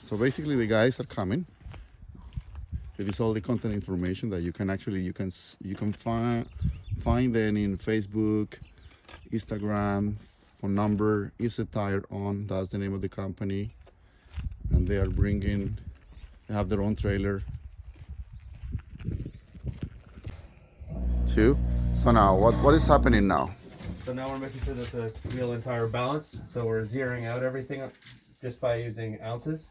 So basically, the guys are coming. There is all the content information that you can actually you can find them in Facebook, Instagram, phone number. Easy Tire On. That's the name of the company, and they are bringing. They have their own trailer. Two. So now, what is happening now? So now we're making sure that the wheel and tire are balanced. So we're zeroing out everything just by using ounces,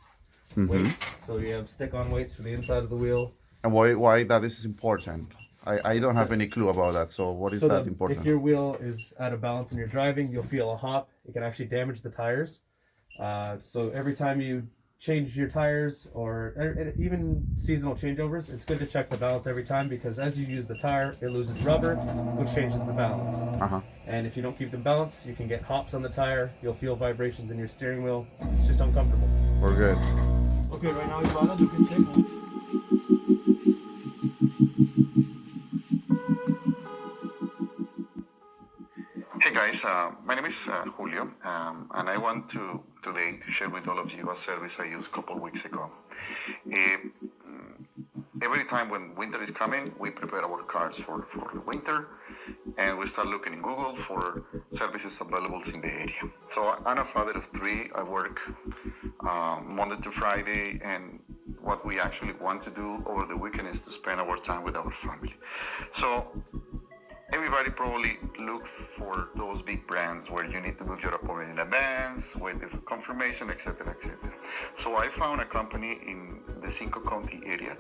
weights. So we have stick-on weights for the inside of the wheel. And why that is important? I don't have any clue about that. So what is that important? If your wheel is out of balance when you're driving, you'll feel a hop. It can actually damage the tires. So every time you change your tires or even seasonal changeovers, it's good to check the balance every time, because as you use the tire, it loses rubber, which changes the balance. And if you don't keep them balanced, you can get hops on the tire. You'll feel vibrations in your steering wheel. It's just uncomfortable. We're good. Okay, right now, Ivana, you can check. Hey guys, my name is Julio, and I want to today to share with all of you a service I used a couple of weeks ago. Every time when winter is coming, we prepare our cars for the winter, and we start looking in Google for services available in the area. So I'm a father of three. I work Monday to Friday, and what we actually want to do over the weekend is to spend our time with our family. So everybody probably looks for those big brands where you need to book your appointment in advance, wait for confirmation, etc., etc. So I found a company in the Cinco County area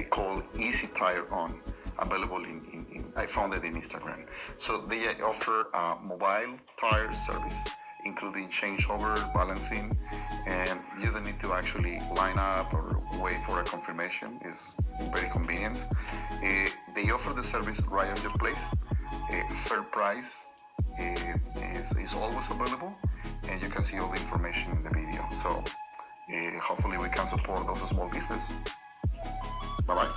called Easy Tire On, available I found it in Instagram. So they offer a mobile tire service, including changeover, balancing, and you don't need to actually line up or wait for a confirmation. It's very convenient. They offer the service right on your place. Fair price is always available, and you can see all the information in the video. So hopefully we can support those small businesses. Bye-bye.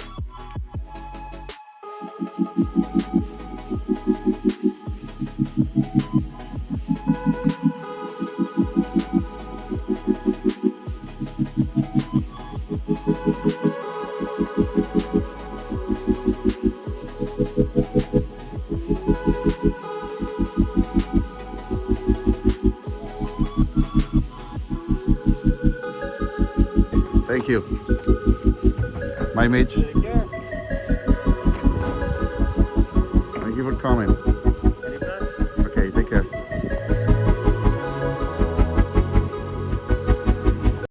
Thank you. Bye, Mitch. Take care. Thank you for coming.